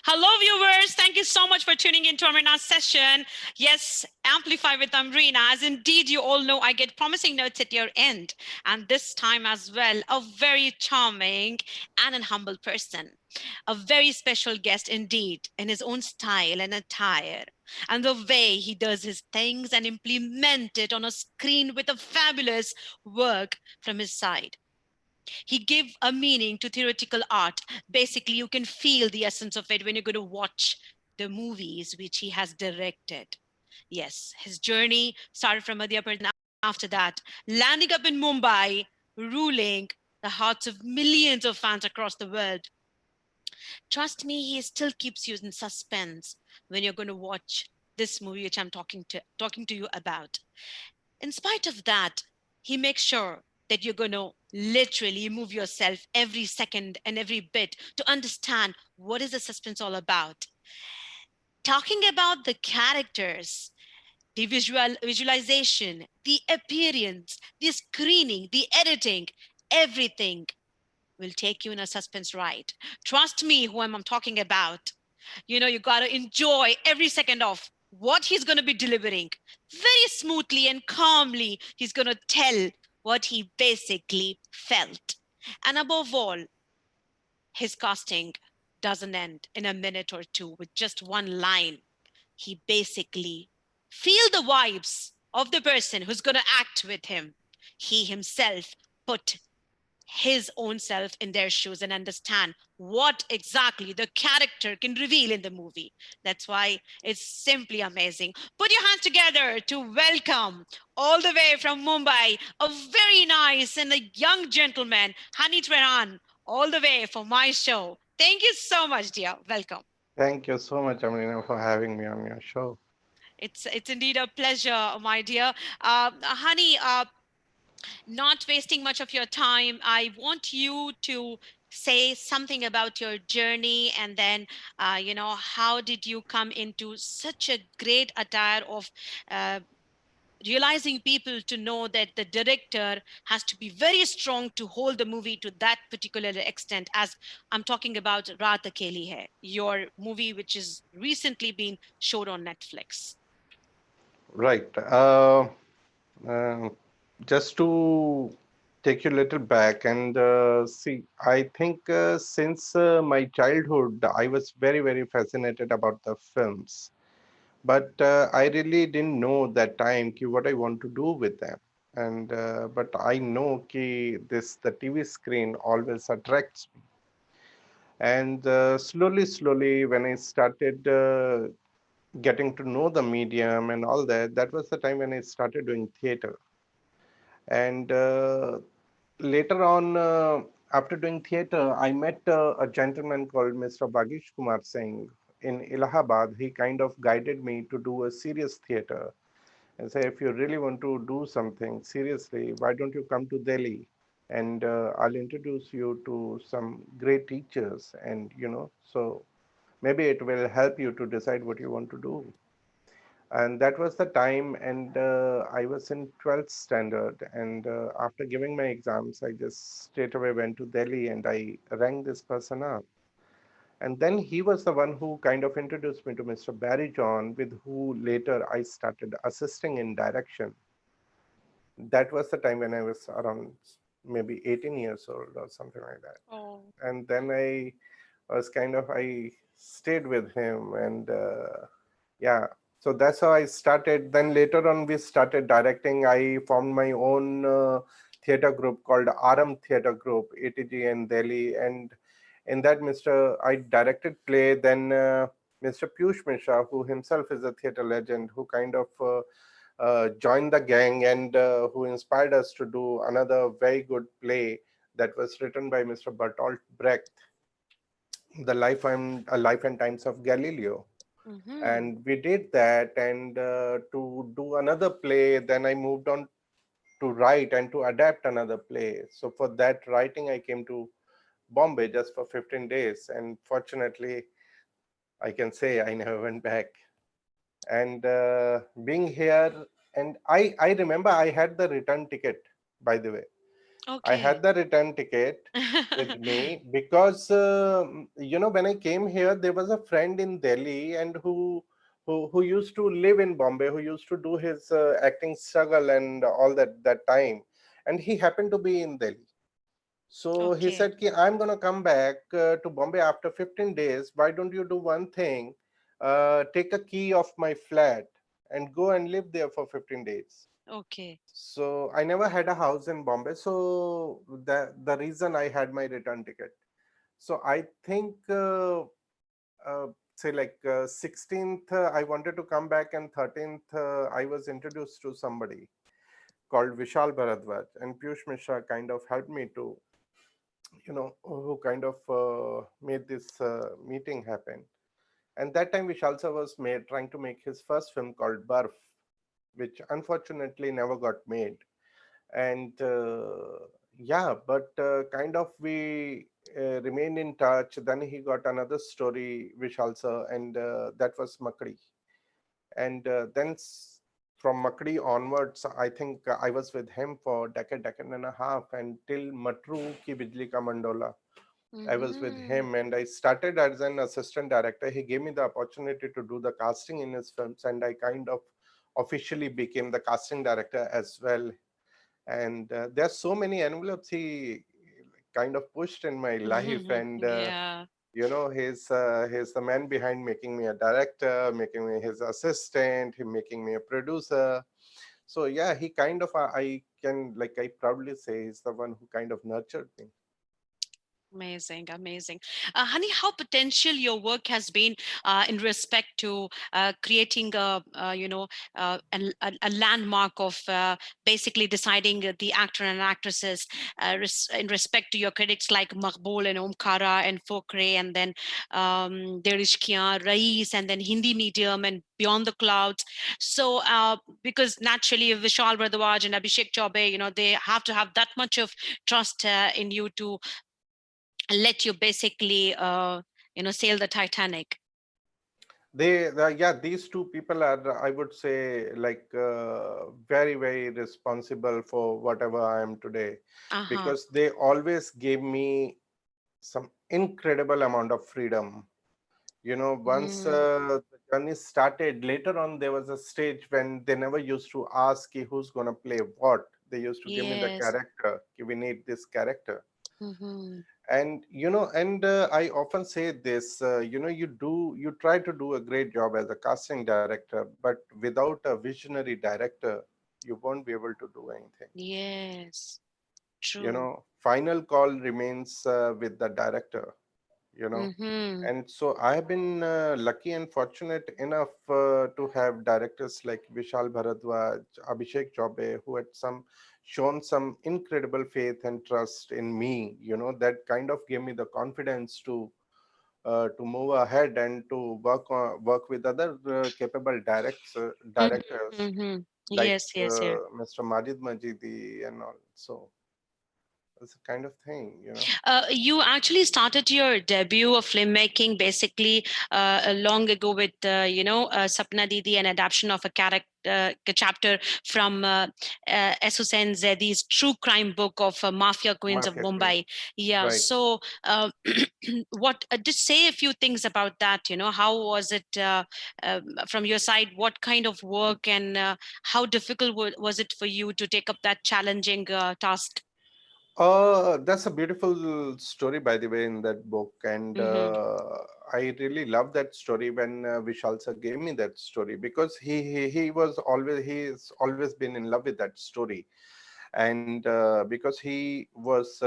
Hello, viewers. Thank you so much for tuning into Amrina's session. Yes, Amplify with Amrina. As indeed you all know, I get promising notes at your end. And this time as well, a very charming and an humble person. A very special guest indeed, in his own style and attire. And the way he does his things and implement it on a screen with a fabulous work from his side. He give a meaning to theoretical art. Basically, you can feel the essence of it when you're going to watch the movies which he has directed. Yes, his journey started from Madhya Pradesh, after that landing up in Mumbai, ruling the hearts of millions of fans across the world. Trust me, he still keeps you in suspense when you're going to watch this movie which I'm talking to you about. In spite of that, he makes sure that you're going to literally move yourself every second and every bit to understand what is the suspense all about. Talking about the characters, the visualization, the appearance, the screening, the editing, everything will take you in a suspense ride. Trust me, who I'm talking about. You got to enjoy every second of what he's going to be delivering. Very smoothly and calmly, he's going to tell what he basically felt. And above all, his casting doesn't end in a minute or two with just one line. He basically feel the vibes of the person who's going to act with him. He himself put his own self in their shoes and understand what exactly the character can reveal in the movie. That's why it's simply amazing. Put your hands together to welcome all the way from Mumbai, a very nice and a young gentleman, Hani Trehan, all the way for my show. Thank you so much, dear. Welcome. Thank you so much, Amrina, for having me on your show. It's indeed a pleasure, my dear. Honey, not wasting much of your time, I want you to say something about your journey and then, how did you come into such a great attire of uh, realizing people to know that the director has to be very strong to hold the movie to that particular extent, as I'm talking about Raat Akeli hai, your movie which is recently been showed on Netflix. Right. Uh, just to take you a little back and see, I think since my childhood, I was very, very fascinated about the films. But I really didn't know that time ki what I want to do with them. And but I know ki the TV screen always attracts me. And slowly, when I started getting to know the medium and all that, that was the time when I started doing theater. And later on, after doing theater, I met a gentleman called Mr. Bagish Kumar Singh in Allahabad. He kind of guided me to do a serious theater and say, if you really want to do something seriously, why don't you come to Delhi? And I'll introduce you to some great teachers, and so maybe it will help you to decide what you want to do. And that was the time, and I was in 12th standard, and after giving my exams, I just straight away went to Delhi and I rang this person up. And then he was the one who kind of introduced me to Mr. Barry John, with who later I started assisting in direction. That was the time when I was around maybe 18 years old or something like that. Oh. And then I was kind of, I stayed with him, and yeah, so that's how I started. Then later on, we started directing. I formed my own theater group called Aram Theater Group, ATG in Delhi. And in that, I directed play. Then Mr. Piyush Mishra, who himself is a theater legend, who kind of joined the gang, and who inspired us to do another very good play that was written by Mr. Bertolt Brecht, The Life and Times of Galileo. Mm-hmm. And we did that. And to do another play, then I moved on to write and to adapt another play. So for that writing, I came to Bombay just for 15 days. And fortunately, I can say I never went back. And being here, and I remember I had the return ticket, by the way. I Okay. had the return ticket with me because when I came here, there was a friend in Delhi and who used to live in Bombay, who used to do his acting struggle and all that time, and he happened to be in Delhi. So he Okay. said, Ki, I'm gonna come back to Bombay after 15 days. Why don't you do one thing? Take a key of my flat and go and live there for 15 days. Okay. So I never had a house in Bombay. So the reason I had my return ticket. So I think say like 16th I wanted to come back, and 13th I was introduced to somebody called Vishal Bharadwaj, and Piyush Mishra kind of helped me to who kind of made this meeting happen. And that time Vishal sir was trying to make his first film called Barf, which unfortunately never got made. And yeah, but kind of we remained in touch. Then he got another story, Vishal sir, and that was Makdi. And from Makdi onwards, I think I was with him for decade and a half, and till Matru Ki Bijli Ka Mandola. I was with Mm-hmm. him, and I started as an assistant director. He gave me the opportunity to do the casting in his films, and I kind of officially became the casting director as well. And there's so many envelopes he kind of pushed in my life, and Yeah. he's the man behind making me a director, making me his assistant, him making me a producer. So yeah, he kind of I can, like, I proudly say he's the one who kind of nurtured me. Amazing, amazing. Honey, how potential your work has been in respect to creating a landmark of basically deciding the actor and actresses in respect to your critics like Maqbool and Omkara and Fokre, and then Derishkiya, Rais, and then Hindi medium and Beyond the Clouds. So, because naturally Vishal Bhardwaj and Abhishek Chaubey, they have to have that much of trust in you to let you basically sail the Titanic. Yeah, these two people are, I would say, like very very responsible for whatever I am today, Uh-huh. because they always gave me some incredible amount of freedom. Once Mm, the journey started, later on there was a stage when they never used to ask ki who's going to play what. They used to give me the yes. character, ki we need this character. Mm-hmm. And I often say this, you try to do a great job as a casting director, but without a visionary director you won't be able to do anything. Yes. True. Final call remains with the director. you know Mm-hmm. and so I have been lucky and fortunate enough to have directors like Vishal Bharadwaj, Abhishek Chaubey, who had shown some incredible faith and trust in me. That kind of gave me the confidence to move ahead and to work with other capable directors Mm-hmm. like Yes, yes, yes. Mr. Majid Majidi and all. So that's the kind of thing. You actually started your debut of filmmaking basically long ago with, Sapna Didi, an adaptation of a character. A chapter from S. Hussain Zedi's true crime book of Mafia Queens of Mafia Queens, Mumbai. Yeah. right. So, what just say a few things about that? How was it from your side? What kind of work and how difficult was it for you to take up that challenging task? That's a beautiful story, by the way, in that book, and Mm-hmm. I really love that story when Vishal sir gave me that story, because he's always been in love with that story, and because he was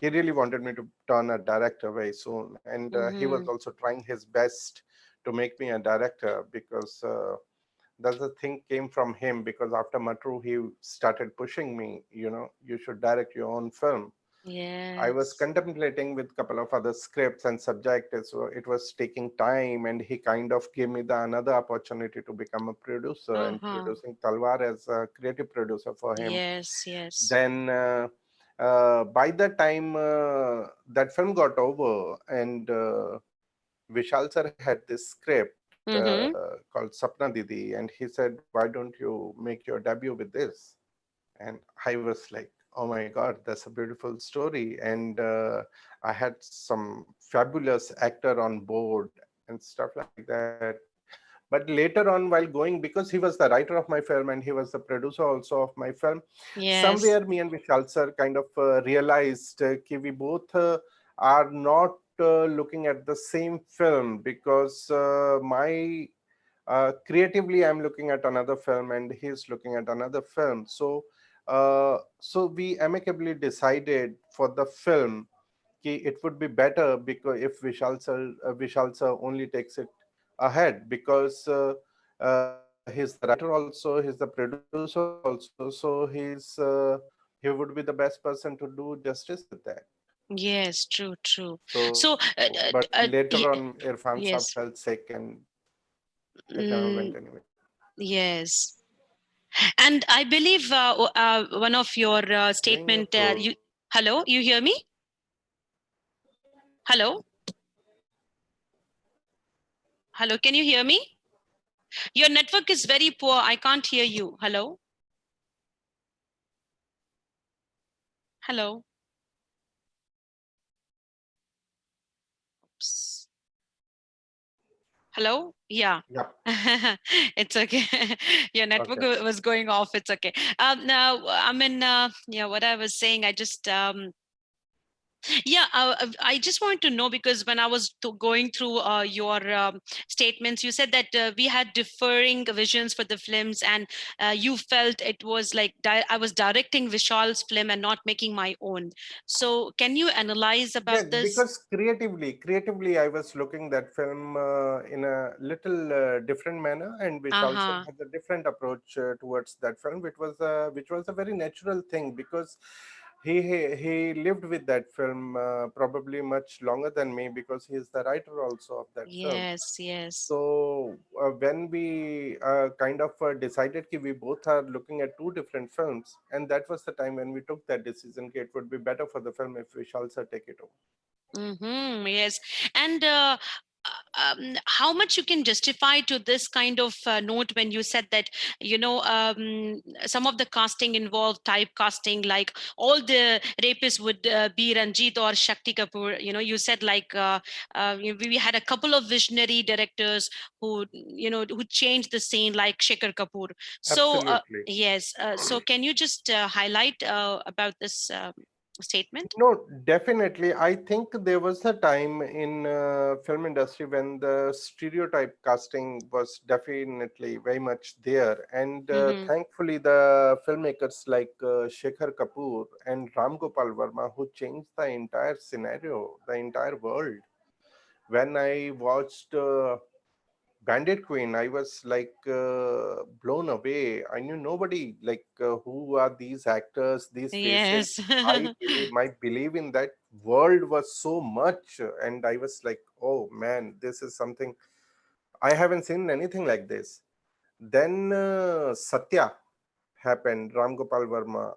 he really wanted me to turn a director very soon, and he was Mm-hmm. also trying his best to make me a director, because that's the thing came from him, because after Matru he started pushing me, you should direct your own film. I was Yes. contemplating with couple of other scripts and subjects, so it was taking time, and he kind of gave me the another opportunity to become a producer and Uh-huh. producing Talwar as a creative producer for him. Yes, yes. Then by the time that film got over, and Vishal sir had this script Mm-hmm. called Sapna Didi, and he said, "Why don't you make your debut with this?" And I was like, oh my God, that's a beautiful story. And I had some fabulous actor on board and stuff like that. But later on, while going, because he was the writer of my film and he was the producer also of my film, somewhere Yes. me and Vishal sir kind of realized we both are not looking at the same film, because my creatively I'm looking at another film and he's looking at another film. So we amicably decided for the film it would be better because if Vishal sir only takes it ahead, because he's the writer also, he's the producer also, so he would be the best person to do justice with that. Yes, true, true. So So, but later on Irfan Saab felt yes, sick and it never went mm, anywhere. yes. And I believe one of your Doing statement, good. you, hello, you hear me? Hello, hello, can you hear me? Your network is very poor. I can't hear you. Hello, hello. Oops. Hello? Yeah. Yep. It's okay. Your network Okay. was going off. It's okay. Now, I mean, yeah, what I was saying, I just, yeah, I just want to know because when I was going through your statements, you said that we had differing visions for the films, and you felt it was like I was directing Vishal's film and not making my own. So, can you analyze Yeah, about this? because creatively, I was looking that film in a little different manner, and Uh Vishal sir huh. had a different approach towards that film, which was a very natural thing, because he lived with that film probably much longer than me, because he is the writer also of that film. Yes, yes. So when we kind of decided that we both are looking at two different films, and that was the time when we took that decision that it would be better for the film if Vishal sir take it over. Mm-hmm, yes. And how much you can justify to this kind of note when you said that, some of the casting involved typecasting, like all the rapists would be Ranjit or Shakti Kapoor. You said like we had a couple of visionary directors who changed the scene, like Shekhar Kapoor. So, Absolutely. yes. So, can you just highlight about this statement? No, definitely. I think there was a time in film industry when the stereotype casting was definitely very much there, and Mm-hmm. thankfully the filmmakers like Shekhar Kapoor and Ram Gopal Verma, who changed the entire scenario, the entire world. When I watched Bandit Queen, I was like blown away. I knew nobody, like who are these actors, these faces. Yes. I believe my belief in that world was so much, and I was like, oh man, this is something I haven't seen anything like this. Then Satya happened, Ram Gopal Verma.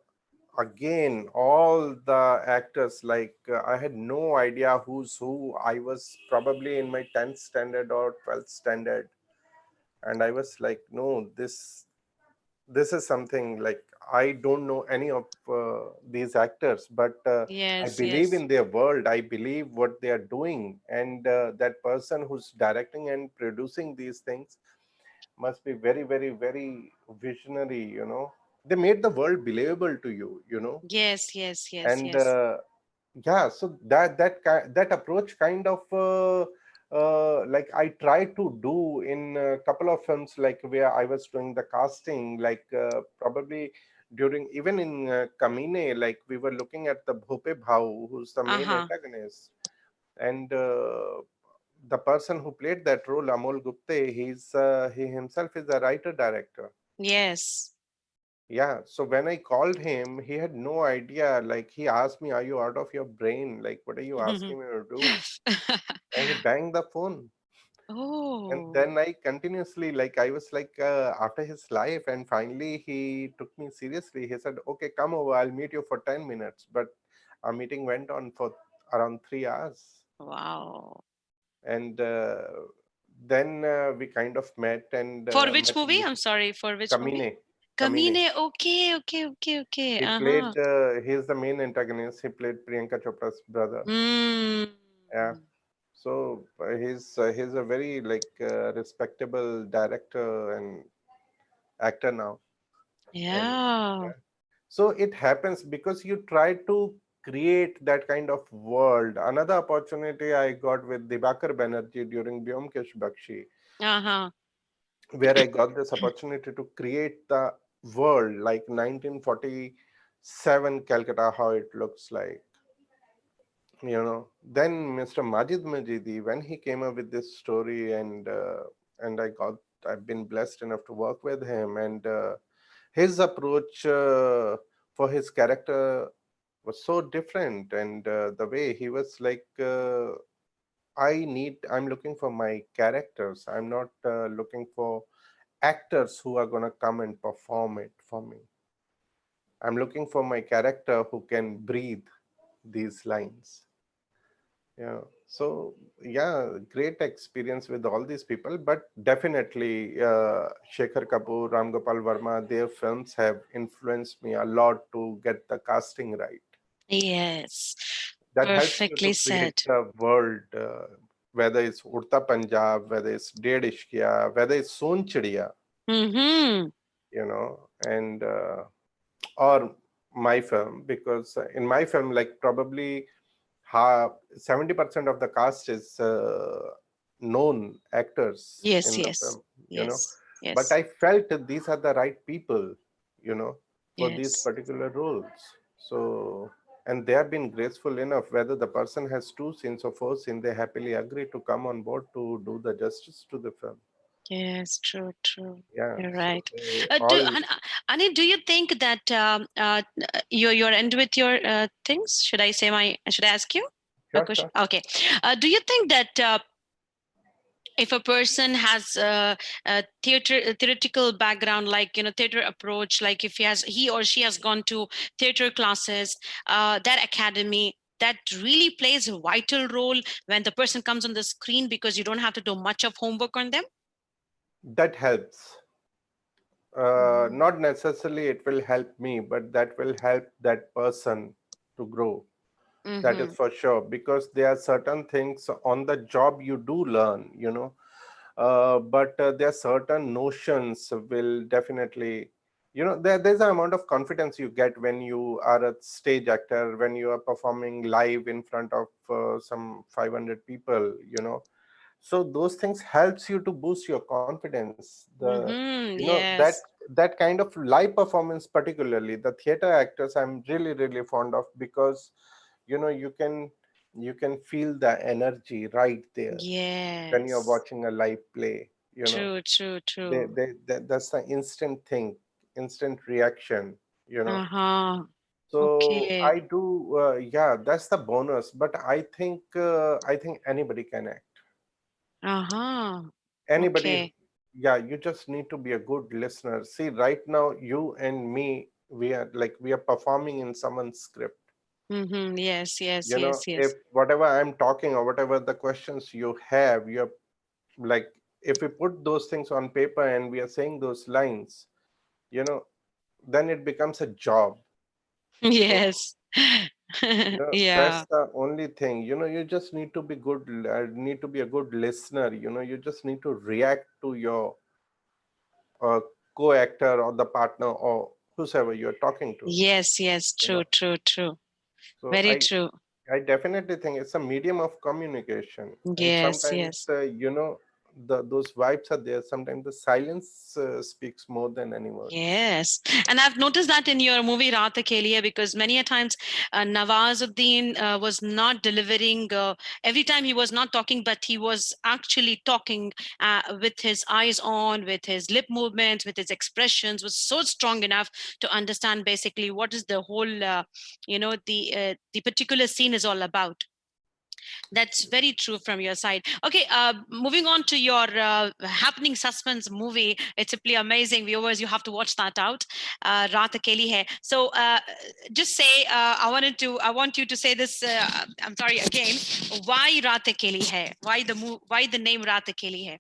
Again, all the actors, like I had no idea who's who. I was probably in my 10th standard or 12th standard, and I was like, no, this is something like I don't know any of these actors, but I Yes, believe yes. in their world, I believe what they are doing, and that person who's directing and producing these things must be very, very, very visionary, they made the world believable to you. Yes, yes, yes, And yes. yeah, so that approach kind of like I tried to do in a couple of films, like where I was doing the casting, like probably during even in Kamine, like we were looking at the Bhope Bhau, who's the main Uh-huh. antagonist, and the person who played that role, Amol Gupte, he himself is a writer director. Yes. Yeah, so when I called him, he had no idea. Like he asked me, "Are you out of your brain? Like, what are you asking me to do?" And he banged the phone. And Oh, then I continuously, like, I was like, after his life, and finally he took me seriously. He said, "Okay, come over. I'll meet you for 10 minutes." But our meeting went on for around 3 hours, wow. and then we kind of met and For which met movie? in I'm sorry, for which movie? Kamine. Kamini. Kamine. Okay, okay, okay, okay. He Uh-huh. played. He's the main antagonist. He played Priyanka Chopra's brother. Mm. Yeah. So he's a very like respectable director and actor now. And Yeah. yeah. So it happens because you try to create that kind of world. Another opportunity I got with Dibakar Banerjee during Byomkesh Bakshi, Uh-huh. where I got this opportunity to create the world like 1947 Calcutta, how it looks like. Then Mr. Majid Majidi, when he came up with this story, and I've been blessed enough to work with him, and his approach for his character was so different, and the way he was like, I'm looking for my characters. I'm not looking for actors who are going to come and perform it for me. I'm looking for my character who can breathe these lines. Yeah. So yeah, great experience with all these people, but definitely Shekhar Kapoor, Ram Gopal Verma, their films have influenced me a lot to get the casting right. Yes. That helps you to Perfectly create said. the world, whether it's Urta Punjab, whether it's Ded Ishqiya, whether it's Son Chidiya, Mm-hmm. and or my film, because in my film, like probably 70% of the cast is known actors Yes, in the yes, film. yes, But yes, I felt that these are the right people, you know, for these yes. particular roles. So, and they have been graceful enough, whether the person has two scenes or four scenes, they happily agree to come on board to do the justice to the film. Yes, true, true. Yeah, You're so right. they Do all, Ani, do you think that you're end with your things? Should I say my? Should I ask you a sure, question? sure. Okay. Do you think that if a person has a theoretical background, like theater approach, like if he or she has gone to theater classes, that academy, that really plays a vital role when the person comes on the screen, because you don't have to do much of homework on them. That helps. Mm-hmm. Not necessarily it will help me, but that will help that person to grow. That is Mm-hmm. for sure, because there are certain things on the job you do learn. But there are certain notions will definitely, there's an amount of confidence you get when you are a stage actor, when you are performing live in front of some 500 people. So those things helps you to boost your confidence. The Mm-hmm. you know that Yes. that kind of live performance, particularly the theater actors, I'm really really fond of, because you can feel the energy right there when you're Yes. watching a live play. True, true, true. That's the instant thing, instant reaction. Uh-huh. So Okay. I do, yeah, that's the bonus. But I think anybody can act. Uh-huh. Anybody, Okay. yeah, you just need to be a good listener. See, right now, you and me, we are performing in someone's script. Mm-hmm. Yes, yes, yes, If yes. whatever I'm talking or whatever the questions you have, you're like, if we put those things on paper and we are saying those lines, you know then it becomes a job. So Yes. that's Yeah. the only thing. You just need to be good, need to be a good listener. You just need to react to your co-actor or the partner or whosoever you're talking to. Yes, yes. you True, know true, true. so Very i true. I definitely think it's a medium of communication, and Yes, sometimes yes. those vibes are there. Sometimes the silence speaks more than any words. Yes, and I've noticed that in your movie Raat, Akeli, because many a times Nawazuddin was not delivering. Every time he was not talking, but he was actually talking with his eyes on, with his lip movements, with his expressions, was so strong enough to understand basically what is the whole, the particular scene is all about. That's very true from your side. Okay, moving on to your happening suspense movie. It's simply amazing. Viewers, you have to watch that out. Raat Akeli hai. So just say, I want you to say this. I'm sorry again. Why Raat Akeli hai? Why the name Raat Akeli hai?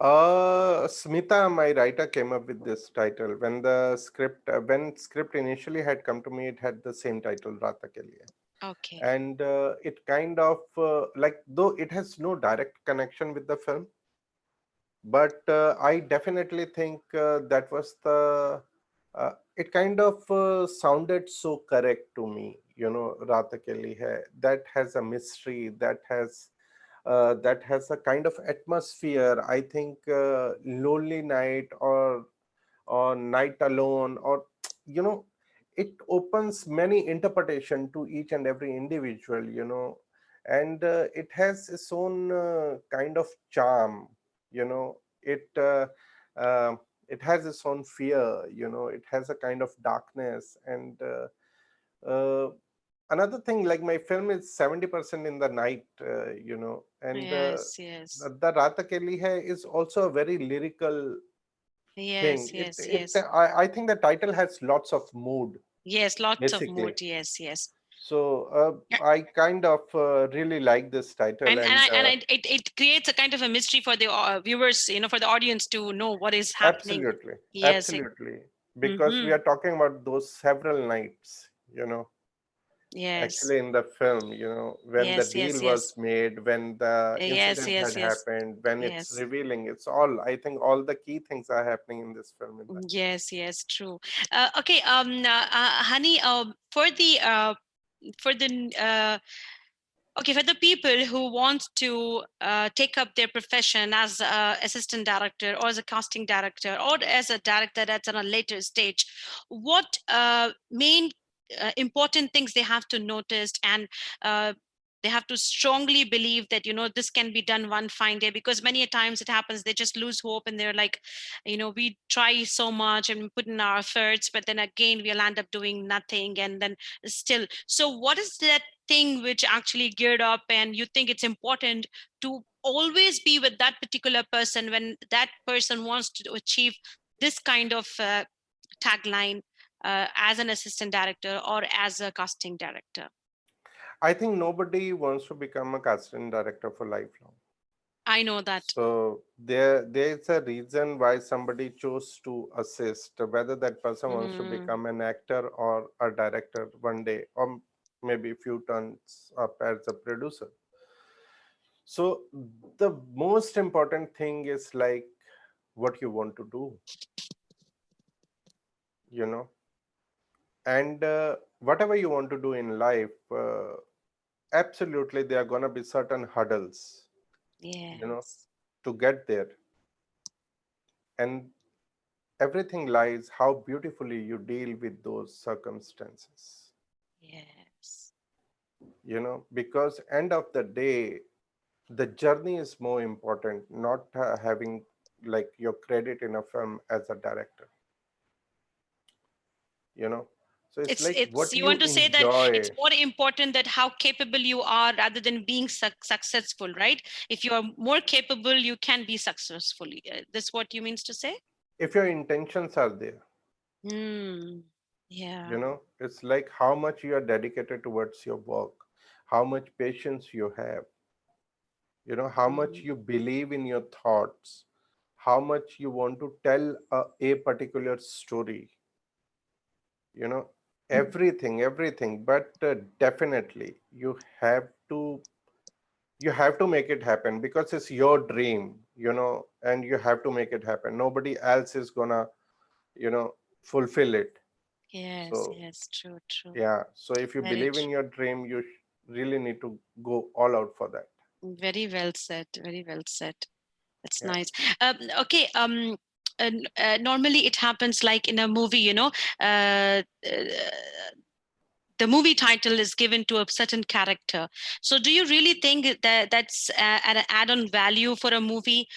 Smita, my writer, came up with this title. When script initially had come to me, it had the same title, Raat Akeli. Okay. And it kind of like, though it has no direct connection with the film, but I definitely think that was the it kind of sounded so correct to me, Raat Akeli hai, that has a mystery, that has a kind of atmosphere. I think lonely night, or night alone, or you know it opens many interpretation to each and every individual, and it has its own kind of charm. You know it uh, uh, it has its own fear, it has a kind of darkness. And another thing, like, my film is 70% in the night, and Yes, yes. the Rata Kelly hai is also a very lyrical thing. Yes, It yes, it yes. I think the title has lots of mood, Yes, lots of basically. mood. Yes, yes. So Yeah. I kind of really like this title. And And it creates a kind of a mystery for the viewers, for the audience to know what is happening. absolutely, Yes. absolutely, because we Mm-hmm. are talking about those several nights, Yes. actually, in the film, when the Yes, deal yes, was yes. made, when the Yes, incident yes, had yes. happened, when it's Yes. revealing, it's all, I think, all the key things are happening in this film in that. Yes, yes, true. Okay, honey, for the okay, for the people who want to take up their profession as a assistant director or as a casting director or as a director that's on a later stage, what main important things they have to notice, and uh, they have to strongly believe that this can be done one fine day, because many a times it happens they just lose hope and they're like, we try so much and we put in our efforts, but then again we'll end up doing nothing, and then still. So what is that thing which actually geared up and you think it's important to always be with that particular person when that person wants to achieve this kind of tagline as an assistant director or as a casting director? I think nobody wants to become a casting director for lifelong. I know that. So there's a reason why somebody chose to assist, whether that person wants to Mm, become an actor or a director one day, or maybe a few turns up as a producer. So the most important thing is, like, what you want to do, you know, and whatever you want to do in life, absolutely there are gonna be certain hurdles, you know, yes, to get there. And everything lies how beautifully you deal with those circumstances, yes. because end of the day, the journey is more important, not having, like, your credit in a film as a director, you know so it's like It's what you you want to say that it's enjoy. more important that how capable you are rather than being successful, right? If you are more capable you can be successful. This what you means to say? If your intentions are there, Hmm. Yeah. it's like how much you are dedicated towards your work, how much patience you have, how much Mm. you believe in your thoughts, how much you want to tell a particular story, you know everything. But definitely you have to make it happen, because it's your dream, and you have to make it happen. Nobody else is gonna you know fulfill it. Yes, So yes, true, true. yeah, so if you Very believe in true. your dream, you really need to go all out for that. Very well said. Very well said. That's Yeah. nice. Okay. Normally it happens like in a movie, the movie title is given to a certain character. So do you really think that that's an add-on value for a movie?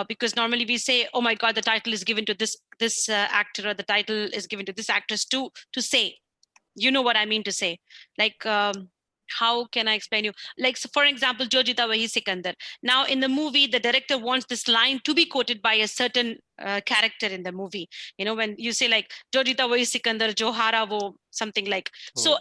Because normally we say, oh my god, the title is given to this actor, or the title is given to this actress to say, you know what I mean to say. Like, how can I explain you? Like, so for example, Jojita Wahi Sikandar. Now, in the movie, the director wants this line to be quoted by a certain character in the movie. When you say like Jojita Wahi Sikandar, Johara wo, something like Hmm. so.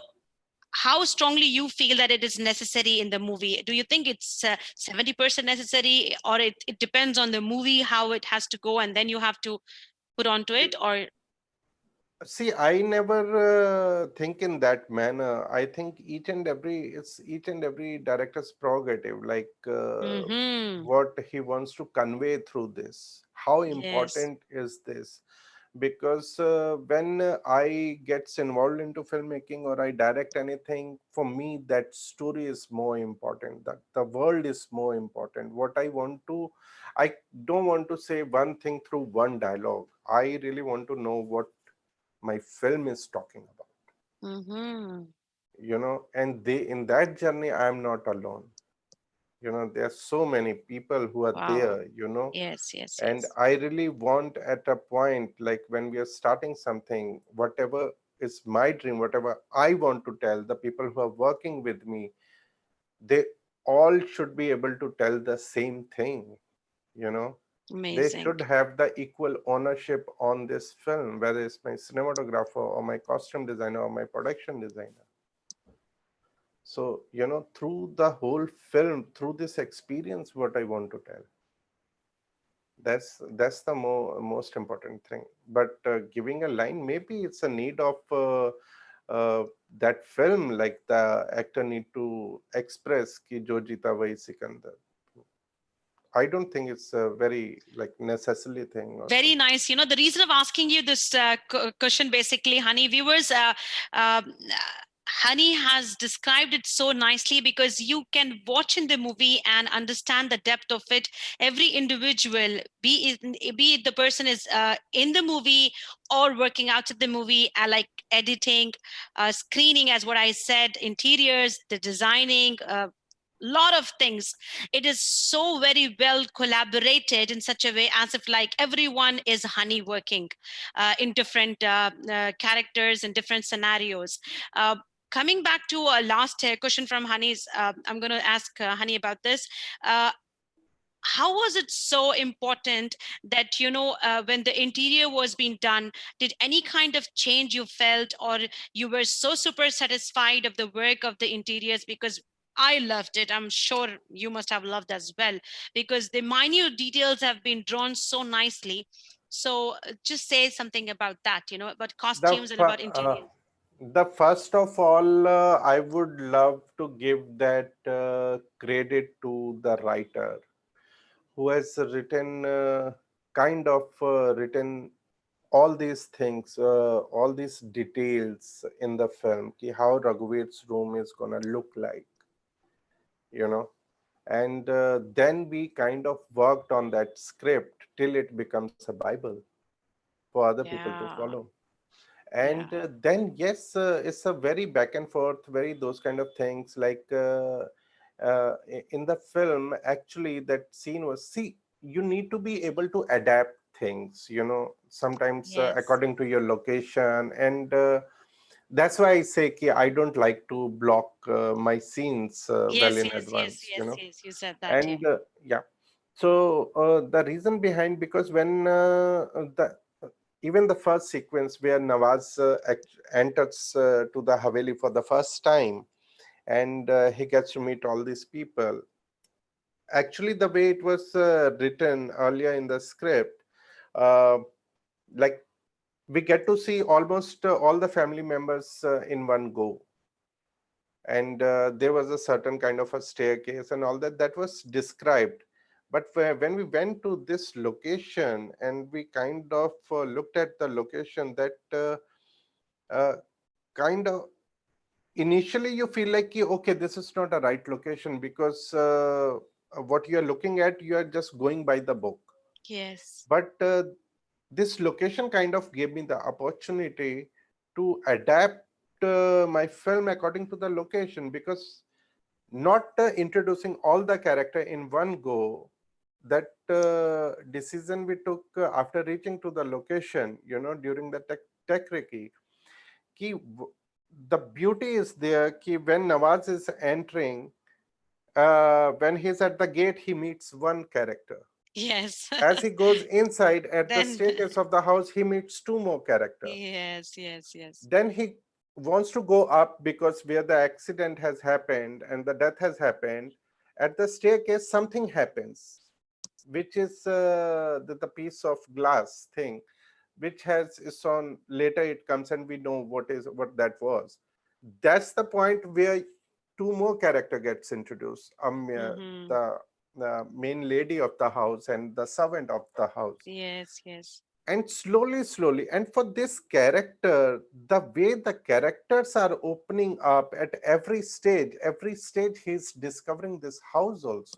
how strongly you feel that it is necessary in the movie? Do you think it's 70% necessary, or it depends on the movie how it has to go, and then you have to put onto it? Or See, I never think in that manner. I think each and every director's prerogative, like mm-hmm. what he wants to convey through this. How Yes, important is this? Because when I gets involved into filmmaking or I direct anything, for me that story is more important. That the world is more important. I don't want to say one thing through one dialogue. I really want to know what my film is talking about, mm-hmm. and they in that journey I am not alone. There are so many people who are Wow. there, Yes, yes, and yes. I really want at a point, like when we are starting something, whatever is my dream, whatever I want to tell, the people who are working with me, they all should be able to tell the same thing. you know they Amazing. should have the equal ownership on this film, whether it's my cinematographer or my costume designer or my production designer. So, through the whole film, through this experience, what I want to tell, that's the most important thing. But giving a line, maybe it's a need of uh, that film, like the actor need to express ki jo jeeta wahi Sikandar. I don't think it's a very like necessary thing or Very something. nice. The reason of asking you this question, basically, Honey, viewers, Honey has described it so nicely, because you can watch in the movie and understand the depth of it. Every individual, be it the person is in the movie or working outside the movie, like editing, screening, as what I said, interiors, the designing, lot of things. It is so very well collaborated in such a way, as if like everyone is Honey working in different characters and different scenarios. Coming back to a last question from Honey's, I'm going to ask Honey about this. uh, how was it so important that when the interior was being done, did any kind of change you felt, or you were so super satisfied of the work of the interiors? Because I loved it. I'm sure you must have loved as well, because the minute details have been drawn so nicely. So just say something about that, about The costumes and fir- about uh, interior. the first of all, I would love to give that credit to the writer who has written all these things, all these details in the film, ki how Raghuvir's room is gonna look like, you know. And then we kind of worked on that script till it becomes a Bible for other people to Yeah, follow. And yeah. then yes, it's a very back and forth, very those kind of things, like in the film actually that scene was, see, you need to be able to adapt things, sometimes Yes, according to your location. And that's why I say ki I don't like to block my scenes well yes, in yes, yes, advance, yes, yes, you said that, yeah. and yeah. So the reason behind, because when the even the first sequence where Nawaz enters to the Haveli for the first time, and he gets to meet all these people. Actually, the way it was written earlier in the script, uh, like we get to see almost all the family members in one go. And there was a certain kind of a staircase and all that was described. But when we went to this location and we kind of looked at the location, that uh, kind of initially you feel like okay, this is not a right location, because what you are looking at, you are just going by the book. Yes, But this location kind of gave me the opportunity to adapt my film according to the location, because not introducing all the character in one go, that decision we took after reaching to the location, during the tech recce, ki the beauty is there ki when Nawaz is entering, when he's at the gate, he meets one character. yes. As he goes inside at the Then staircase of the house, he meets two more character. yes, yes, yes. Then he wants to go up because where the accident has happened and the death has happened, at the staircase something happens, which is the piece of glass thing, which has is on later it comes and we know what that was. That's the point where two more character gets introduced. Mm-hmm. The main lady of the house and the servant of the house. Yes, yes. And slowly, and for this character, the way the characters are opening up at every stage he's discovering this house also.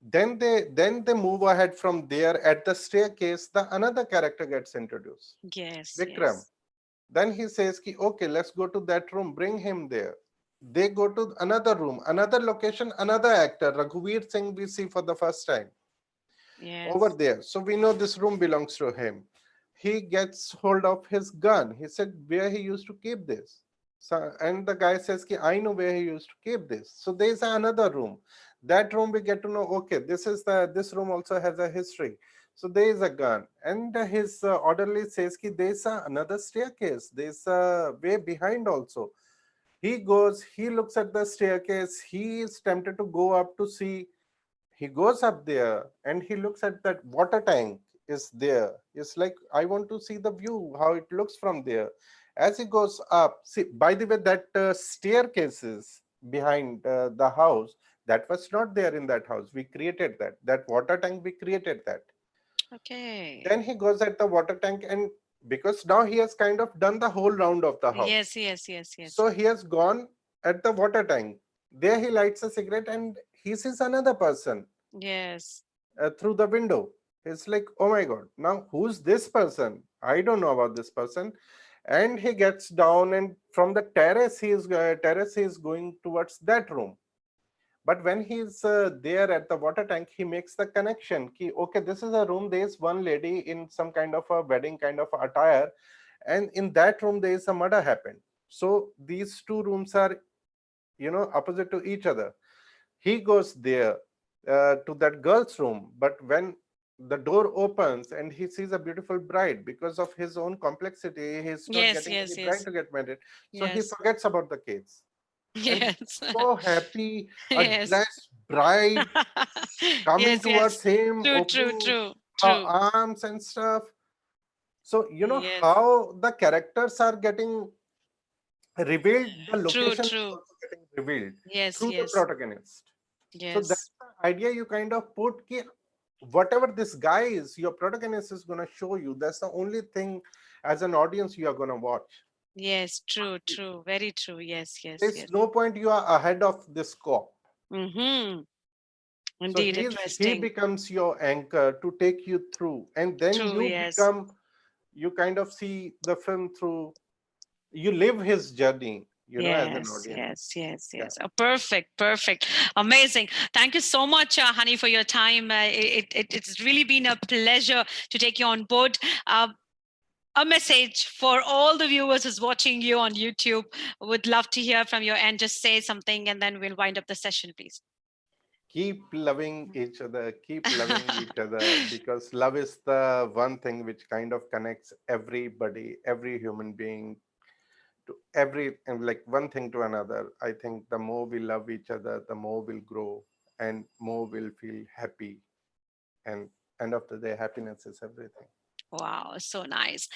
Then they move ahead from there. At the staircase, the another character gets introduced, Yes, Vikram. yes. Then he says ki, okay, let's go to that room, bring him there. They go to another room, another location, another actor, Raghuveer Singh, we see for the first time over Yes. there. So we know this room belongs to him. He gets hold of his gun. He said where he used to keep this. So, and the guy says, ki, I know where he used to keep this. So there's another room. That room we get to know, okay, this room also has a history. So there is a gun. And his orderly says, ki, there's another staircase. There's a way behind also. He goes, he looks at the staircase. He is tempted to go up to see. He goes up there and he looks at that water tank is there. It's like, I want to see the view, how it looks from there. As he goes up, see, by the way, that staircases behind the house, that was not there in that house. We created that. That water tank, we created that. Okay. Then he goes at the water tank, and because now he has kind of done the whole round of the house. Yes, yes, yes, yes. So he has gone at the water tank. There he lights a cigarette and he sees another person Yes. through the window. It's like, oh my god, now who's this person? I don't know about this person. And he gets down, and from the terrace he is going towards that room. But when he's there at the water tank, he makes the connection. Ki, okay, this is a room. There's one lady in some kind of a wedding kind of attire, and in that room there is a murder happened. So these two rooms are, opposite to each other. He goes there to that girl's room, but when the door opens and he sees a beautiful bride, because of his own complexity, he's not Yes, getting any yes, bride yes. to get married. So he Yes. forgets about the kids. And Yes. he's so happy, a Yes. dressed bride coming Yes, towards yes. him, True, true, opening true, her true. arms and stuff. So, Yes. how the characters are getting revealed, the True, location is true. also getting revealed Yes, through the yes. protagonist. So Yes. that's the idea you kind of put, ki, whatever this guy is, your protagonist is going to show you. That's the only thing as an audience you are going to watch. Yes, true, true. Very true. Yes, yes, There's yes. no point you are ahead of this cop. Mm-hmm. So Indeed, he interesting. becomes your anchor to take you through, and then True, you yes. become, you kind of see the film through, you live his journey, as an Yes, audience. yes, yes, Yeah. yes. Oh, perfect, perfect. Amazing. Thank you so much, Honey, for your time. It's really been a pleasure to take you on board. A message for all the viewers who's watching you on YouTube. Would love to hear from you and just say something and then we'll wind up the session, please. Keep loving each other, keep loving each other, because love is the one thing which kind of connects everybody, every human being, to every, and like one thing to another. I think the more we love each other, the more we'll grow and more we'll feel happy. And end of the day, happiness is everything. Wow, so nice.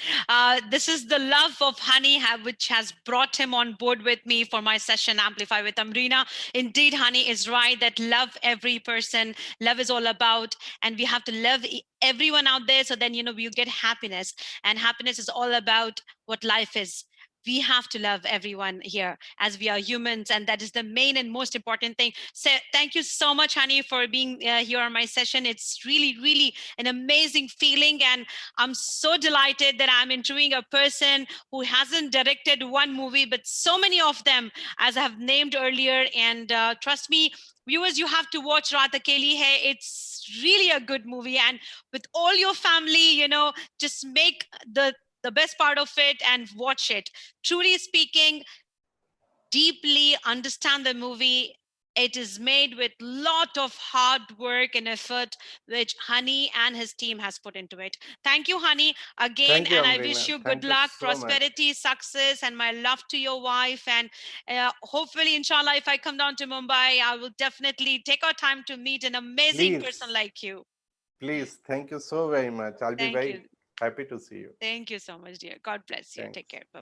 This is the love of Honey, which has brought him on board with me for my session Amplify with Amrina. Indeed, Honey is right that love every person. Love is all about, and we have to love everyone out there. So then, you get happiness, and happiness is all about what life is. We have to love everyone here as we are humans, and that is the main and most important thing. So, thank you so much, Honey, for being here on my session. It's really, really an amazing feeling, and I'm so delighted that I'm interviewing a person who hasn't directed one movie, but so many of them, as I have named earlier. And trust me, viewers, you have to watch Raat, Akeli. Hey, it's really a good movie. And with all your family, just make the best part of it and watch it. Truly speaking, deeply understand the movie. It is made with lot of hard work and effort which Honey and his team has put into it. Thank you, Honey, again, Thank you, and I wish Amrina. you good Thank you luck, so much. prosperity, success, and my love to your wife. And hopefully, inshallah, if I come down to Mumbai, I will definitely take our time to meet an amazing person Please, like you. please, thank you so very much. I'll be Thank very you. happy to see you. Thank you so much, dear. God bless you. Take Thanks. care. Bye.